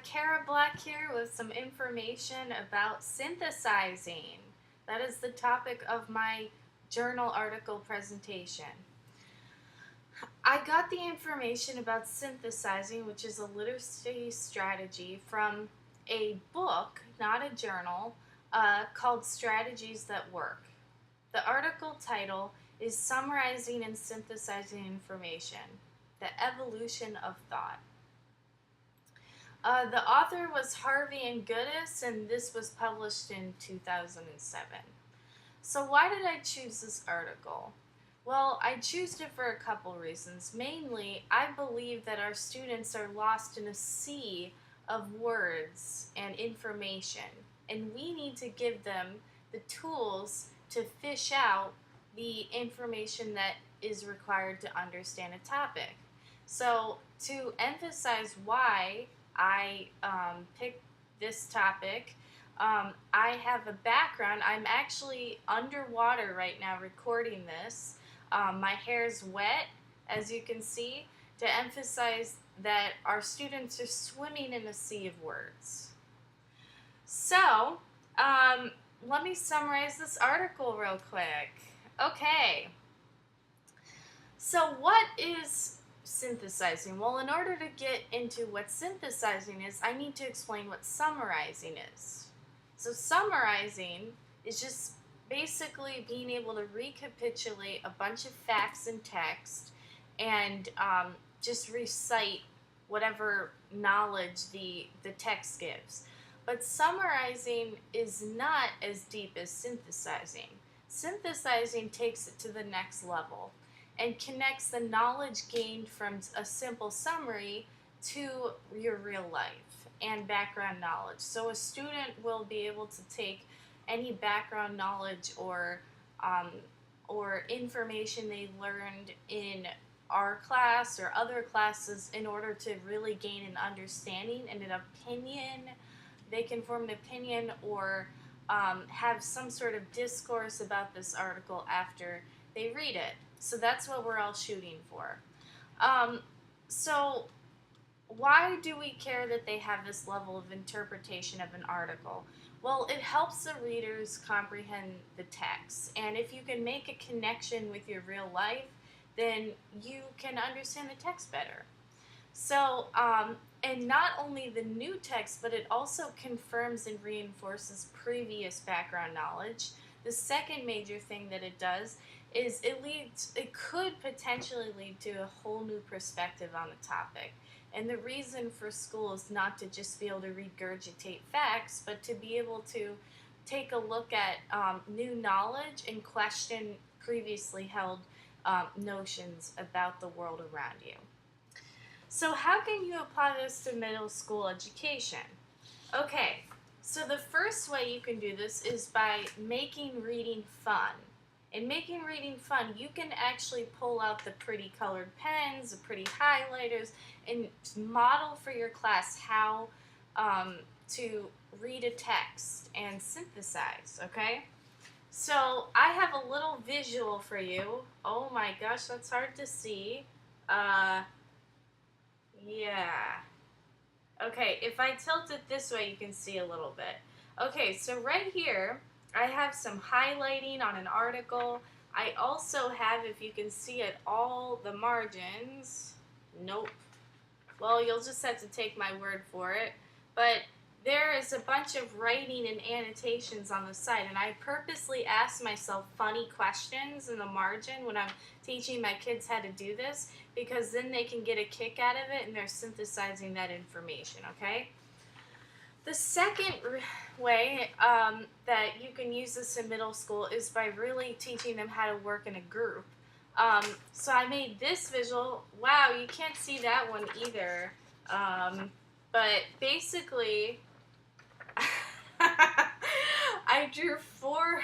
Kara Black here with some information about synthesizing. That is the topic of my journal article presentation. I got the information about synthesizing, which is a literacy strategy, from a book, not a journal, called Strategies That Work. The article title is Summarizing and Synthesizing Information, the Evolution of Thought. The author was Harvey and Goodis, and this was published in 2007. So why did I choose this article? Well, I chose it for a couple reasons. Mainly, I believe that our students are lost in a sea of words and information, and we need to give them the tools to fish out the information that is required to understand a topic. So, to emphasize why I picked this topic, I have a background. I'm actually underwater right now recording this. My hair's wet, as you can see, to emphasize that our students are swimming in a sea of words. So, let me summarize this article real quick. Okay. So what is synthesizing? Well, in order to get into what synthesizing is, I need to explain what summarizing is. So summarizing is just basically being able to recapitulate a bunch of facts in text and just recite whatever knowledge the text gives. But summarizing is not as deep as synthesizing. Synthesizing takes it to the next level and connects the knowledge gained from a simple summary to your real life and background knowledge. So a student will be able to take any background knowledge or information they learned in our class or other classes in order to really gain an understanding and an opinion. They can form an opinion or have some sort of discourse about this article after they read it. So that's what we're all shooting for. So why do we care that they have this level of interpretation of an article? Well, it helps the readers comprehend the text. And if you can make a connection with your real life, then you can understand the text better. So, and not only the new text, but it also confirms and reinforces previous background knowledge. The second major thing that it does is it could potentially lead to a whole new perspective on the topic. And the reason for school is not to just be able to regurgitate facts, but to be able to take a look at new knowledge and question previously held notions about the world around you. So how can you apply this to middle school education? Okay, so the first way you can do this is by making reading fun. In making reading fun, you can actually pull out the pretty colored pens, the pretty highlighters, and model for your class how to read a text and synthesize, okay? So I have a little visual for you. Oh my gosh, that's hard to see. Yeah. Okay, if I tilt it this way, you can see a little bit. Okay, so right here, I have some highlighting on an article. I also have, if you can see it, all the margins. Nope. Well, you'll just have to take my word for it. But there is a bunch of writing and annotations on the side, and I purposely ask myself funny questions in the margin when I'm teaching my kids how to do this, because then they can get a kick out of it and they're synthesizing that information, okay? The second way that you can use this in middle school is by really teaching them how to work in a group. So I made this visual. Wow, you can't see that one either. But basically, I drew four.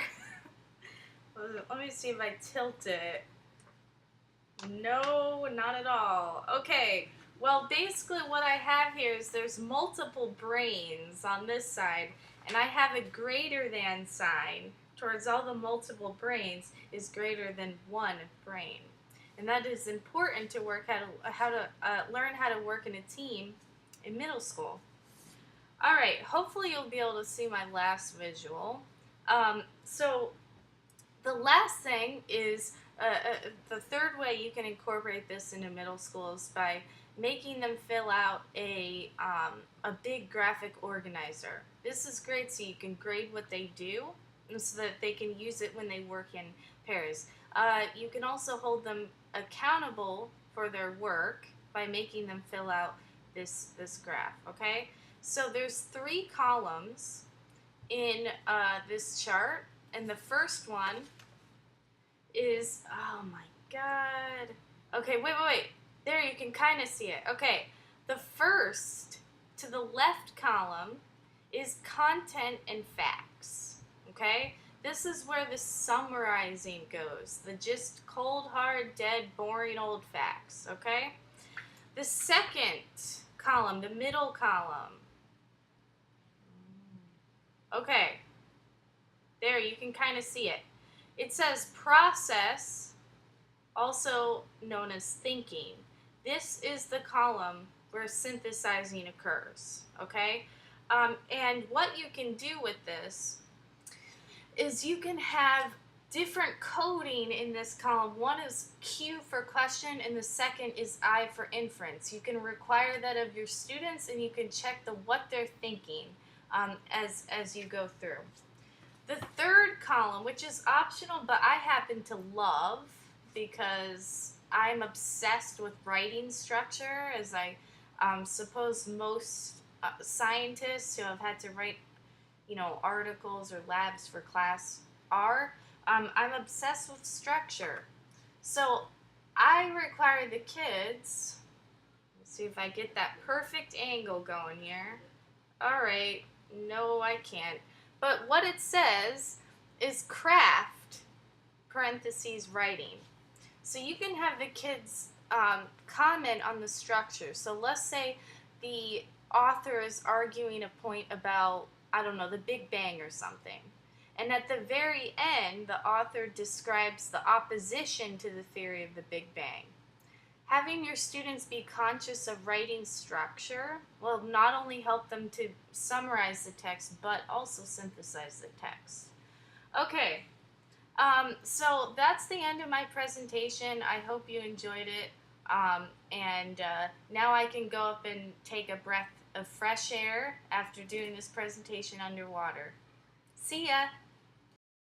Let me see if I tilt it. No, not at all. Okay. Well, basically what I have here is there's multiple brains on this side, and I have a greater than sign towards all the multiple brains is greater than one brain. And that is important to learn how to work in a team in middle school. Alright, hopefully you'll be able to see my last visual. So the last thing is the third way you can incorporate this into middle school is by making them fill out a big graphic organizer. This is great so you can grade what they do and so that they can use it when they work in pairs. You can also hold them accountable for their work by making them fill out this graph, okay? So there's 3 columns in this chart, and the first one is, oh my god. Okay, wait. There, you can kind of see it. Okay, the first to the left column is content and facts. Okay, this is where the summarizing goes. The just cold, hard, dead, boring old facts. Okay, the second column, the middle column. Okay, there, you can kind of see it. It says process, also known as thinking. This is the column where synthesizing occurs, okay? And what you can do with this is you can have different coding in this column. One is Q for question, and the second is I for inference. You can require that of your students, and you can check what they're thinking as you go through. The third column, which is optional, but I happen to love because I'm obsessed with writing structure, as I suppose most scientists who have had to write, articles or labs for class are. I'm obsessed with structure. So I require the kids, let's see if I get that perfect angle going here. All right, no, I can't. But what it says is craft, parentheses, writing. So you can have the kids comment on the structure. So let's say the author is arguing a point about, I don't know, the Big Bang or something. And at the very end, the author describes the opposition to the theory of the Big Bang. Having your students be conscious of writing structure will not only help them to summarize the text, but also synthesize the text. Okay, so that's the end of my presentation. I hope you enjoyed it. Now I can go up and take a breath of fresh air after doing this presentation underwater. See ya!